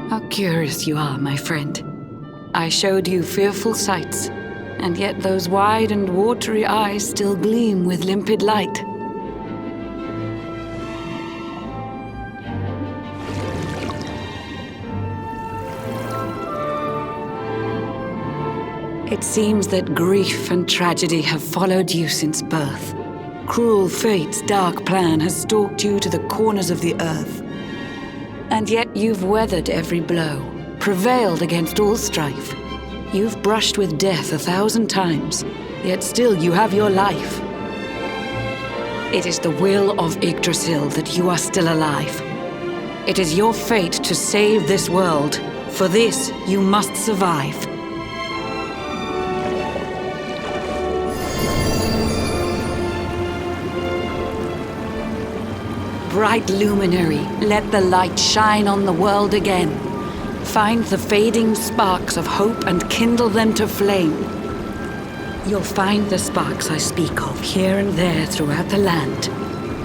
How curious you are, my friend. I showed you fearful sights, and yet those wide and watery eyes still gleam with limpid light. It seems that grief and tragedy have followed you since birth. Cruel fate's dark plan has stalked you to the corners of the earth. And yet you've weathered every blow, prevailed against all strife. You've brushed with death 1,000 times, yet still you have your life. It is the will of Yggdrasil that you are still alive. It is your fate to save this world. For this, you must survive. Bright luminary, let the light shine on the world again. Find the fading sparks of hope and kindle them to flame. You'll find the sparks I speak of here and there throughout the land.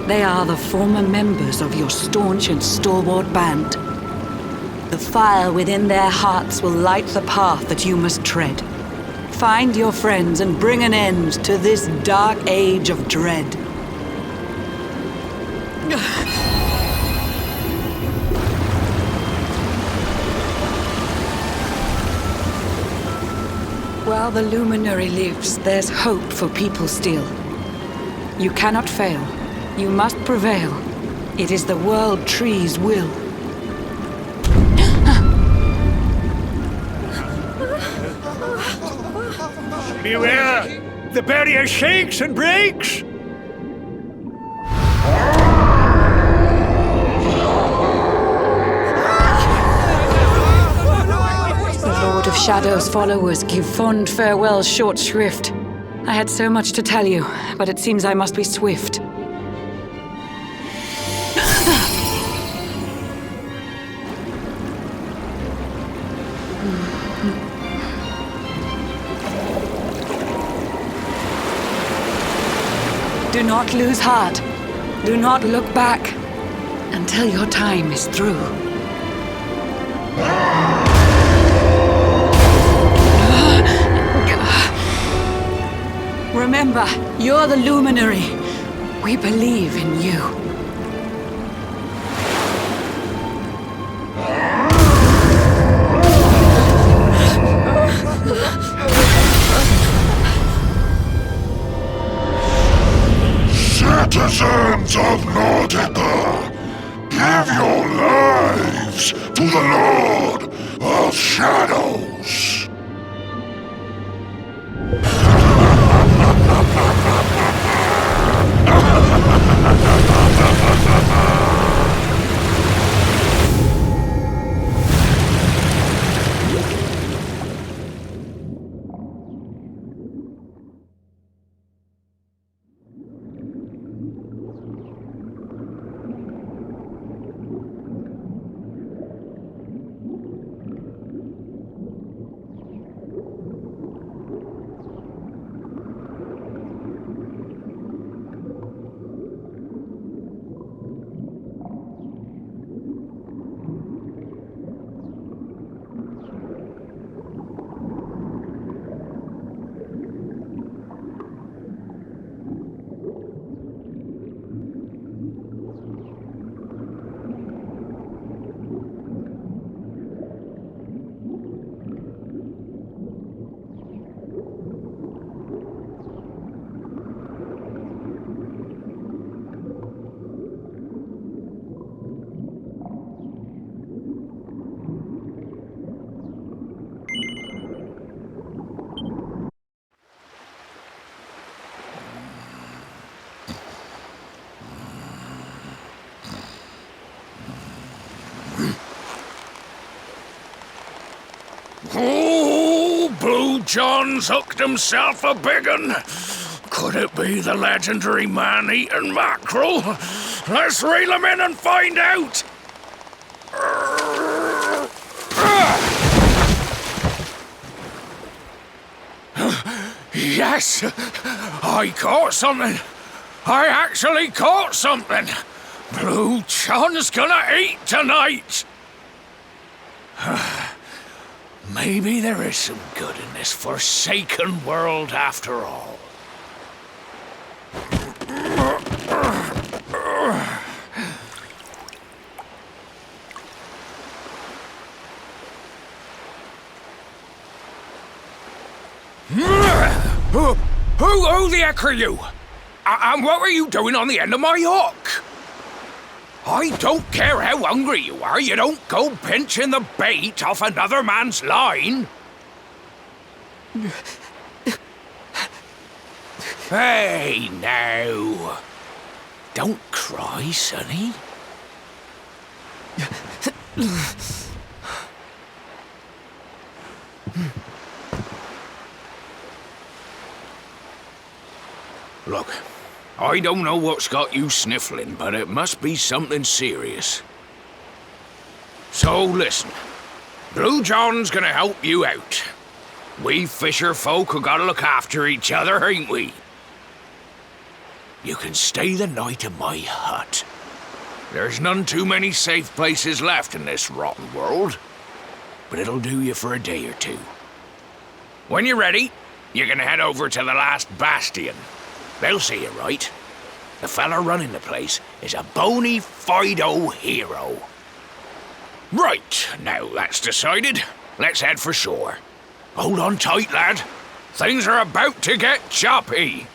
They are the former members of your staunch and stalwart band. The fire within their hearts will light the path that you must tread. Find your friends and bring an end to this dark age of dread. While the luminary lives, there's hope for people still. You cannot fail. You must prevail. It is the World Tree's will. Beware! The barrier shakes and breaks! Lord of Shadow's followers give fond farewell short shrift. I had so much to tell you, but it seems I must be swift. Do not lose heart. Do not look back until your time is through. Remember, you're the luminary. We believe in you. Citizens of Nordica, give your lives to the Lord of Shadows. Oh, Blue John's hooked himself a big un. Could it be the legendary man-eating mackerel? Let's reel him in and find out! Yes! I caught something! I actually caught something. Blue John's gonna eat tonight. Maybe there is some good in this forsaken world after all. Who the heck are you? And what were you doing on the end of my hook? I don't care how hungry you are, you don't go pinching the bait off another man's line. Hey, now. Don't cry, sonny. Look, I don't know what's got you sniffling, but it must be something serious. So listen, Blue John's gonna help you out. We fisher folk have gotta look after each other, ain't we? You can stay the night in my hut. There's none too many safe places left in this rotten world, but it'll do you for a day or two. When you're ready, you're gonna head over to the last bastion. They'll see you right. The fella running the place is a bona fide hero. Right, now that's decided. Let's head for shore. Hold on tight, lad. Things are about to get choppy.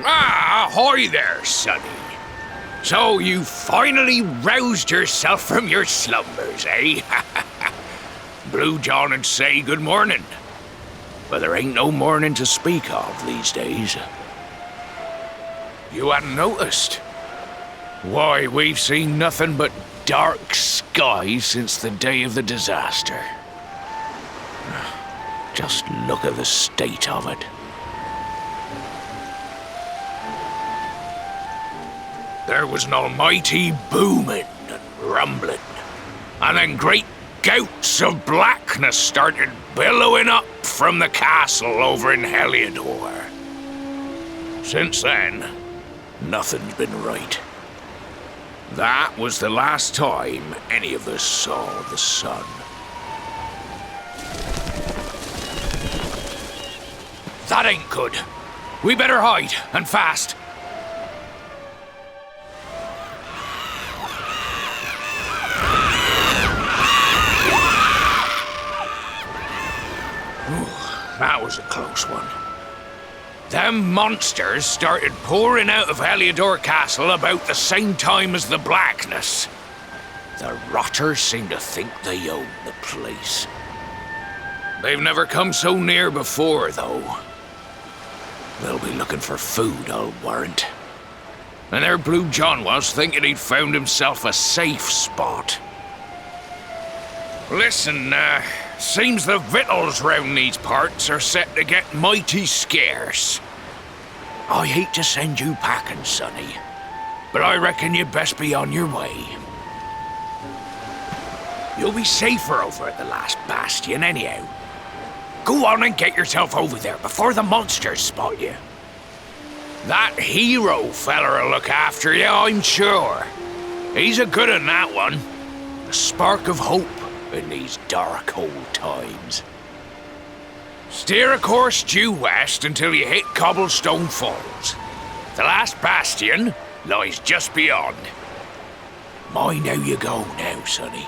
Ahoy there, sonny. So you finally roused yourself from your slumbers, eh? Blue John'd say good morning, but there ain't no morning to speak of these days. You hadn't noticed? Why, we've seen nothing but dark skies since the day of the disaster. Just look at the state of it. There was an almighty booming and rumbling, and then great gouts of blackness started billowing up from the castle over in Heliodor. Since then, nothing's been right. That was the last time any of us saw the sun. That ain't good. We better hide, and fast. That was a close one. Them monsters started pouring out of Heliodor Castle about the same time as the blackness. The rotters seem to think they own the place. They've never come so near before, though. They'll be looking for food, I'll warrant. And there Blue John was, thinking he'd found himself a safe spot. Listen, seems the victuals round these parts are set to get mighty scarce. I hate to send you packing, sonny, but I reckon you'd best be on your way. You'll be safer over at the last bastion anyhow. Go on and get yourself over there before the monsters spot you. That hero feller'll look after you, I'm sure. He's a good un, that one. A spark of hope in these dark old times. Steer a course due west until you hit Cobblestone Falls. The last bastion lies just beyond. Mind how you go now, sonny.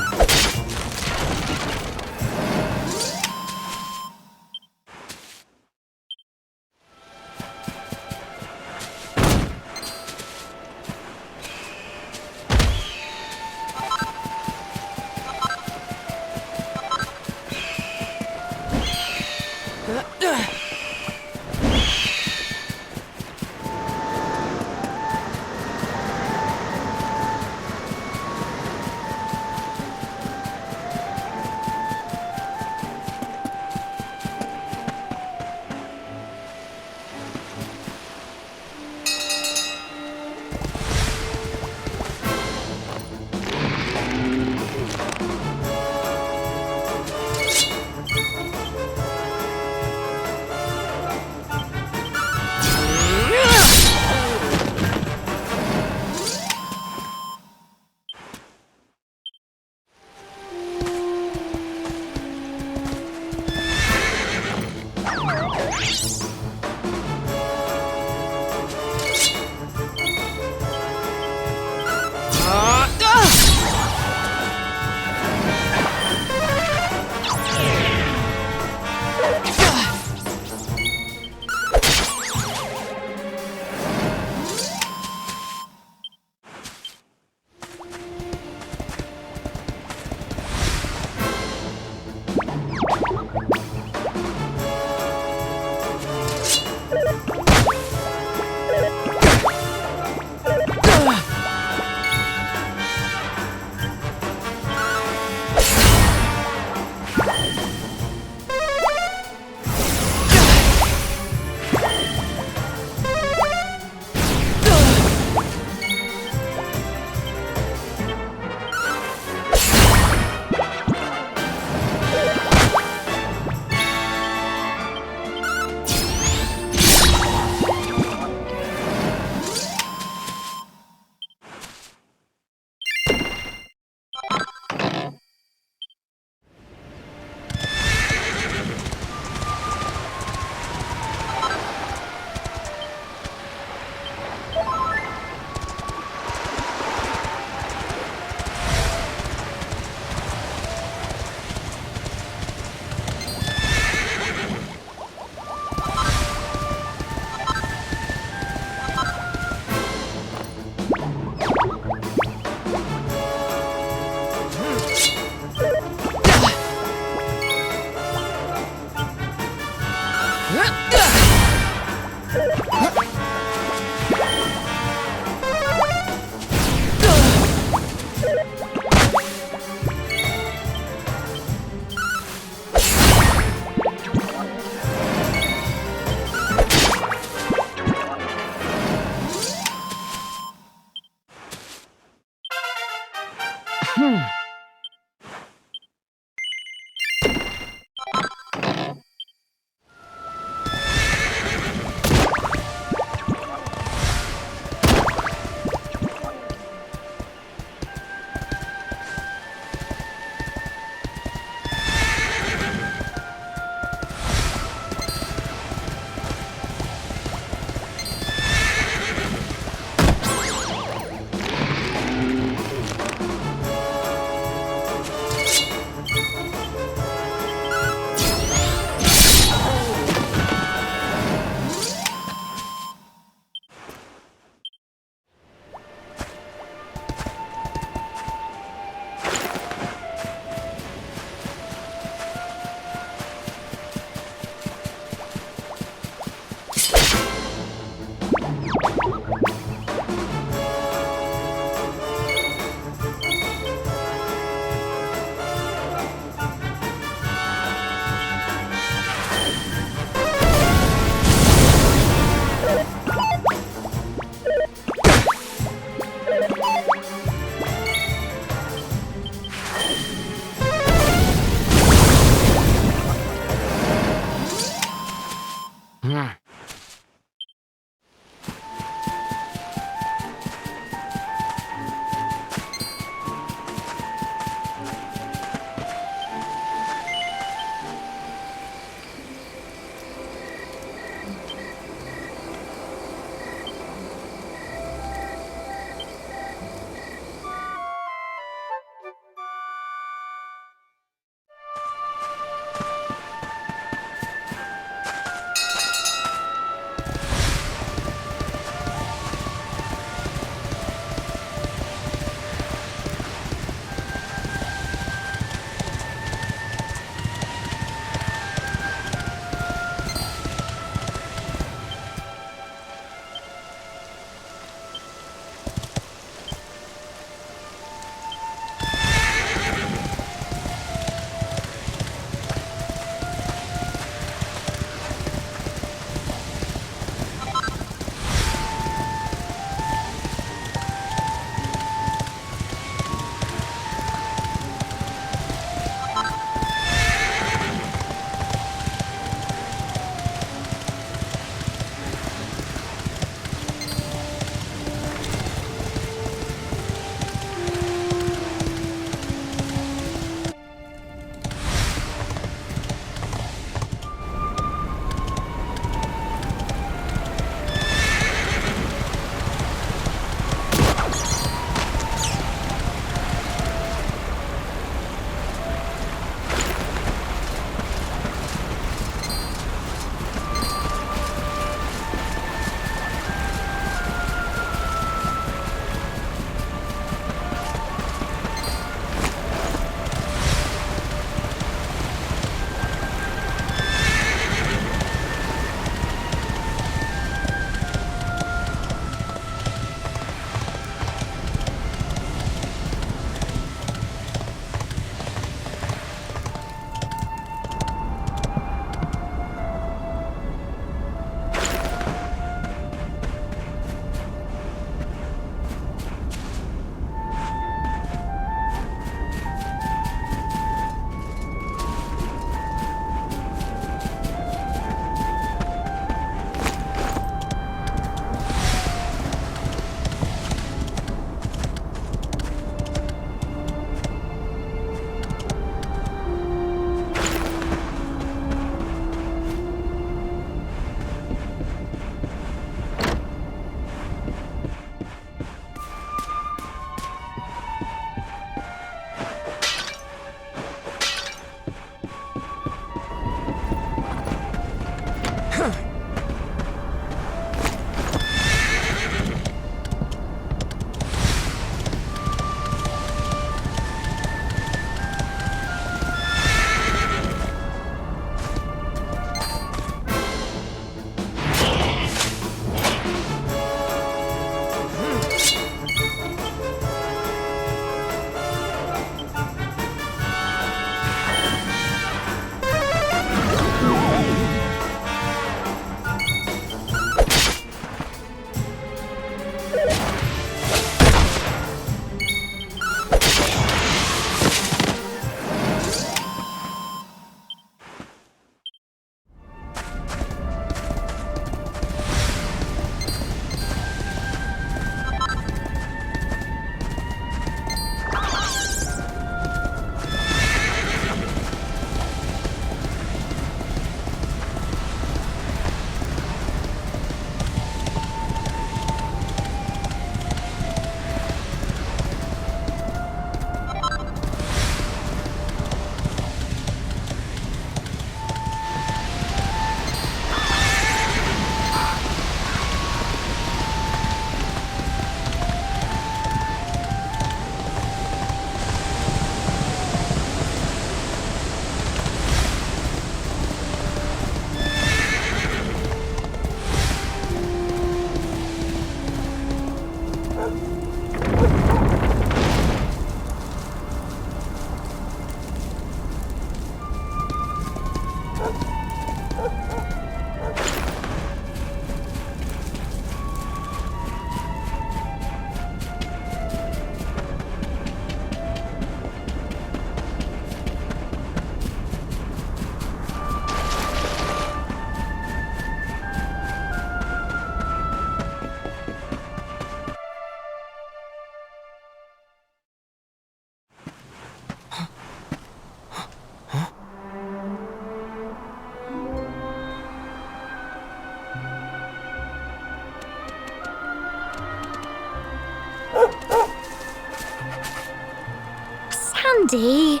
Sandy,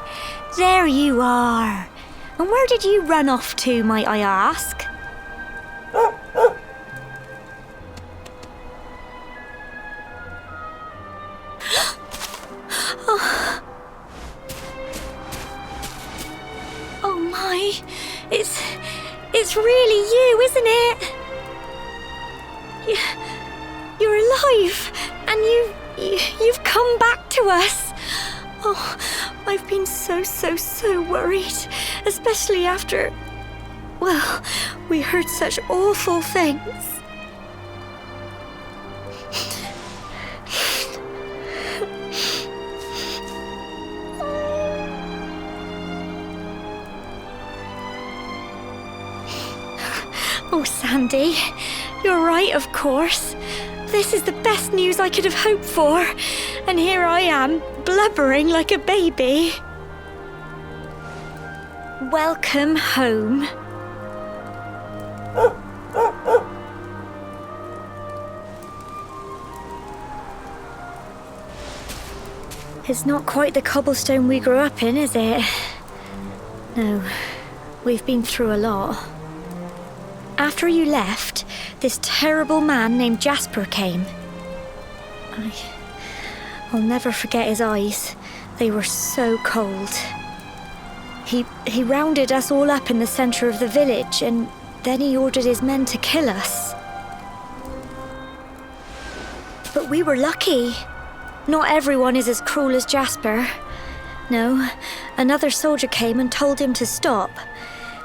there you are. And where did you run off to, might I ask? Oh my, it's really you, isn't it? You're alive, and you've come back to us. Oh, I've been so worried, especially after, well, we heard such awful things. Oh, Sandy, you're right, of course. This is the best news I could have hoped for. And here I am, blubbering like a baby. Welcome home. It's not quite the cobblestone we grew up in, is it? No, we've been through a lot. After you left, this terrible man named Jasper came. I'll never forget his eyes. They were so cold. He rounded us all up in the centre of the village, and then he ordered his men to kill us. But we were lucky. Not everyone is as cruel as Jasper. No, another soldier came and told him to stop.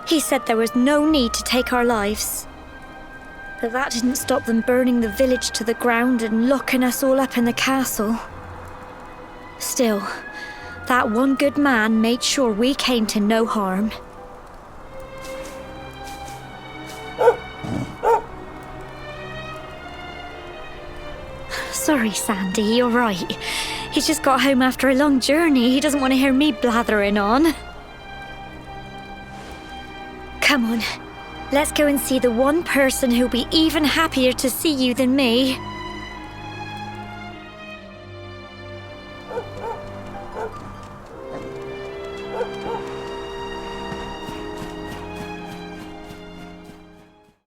He said there was no need to take our lives. But that didn't stop them burning the village to the ground and locking us all up in the castle. Still, that one good man made sure we came to no harm. Sorry, Sandy, you're right. He's just got home after a long journey. He doesn't want to hear me blathering on. Come on, let's go and see the one person who'll be even happier to see you than me.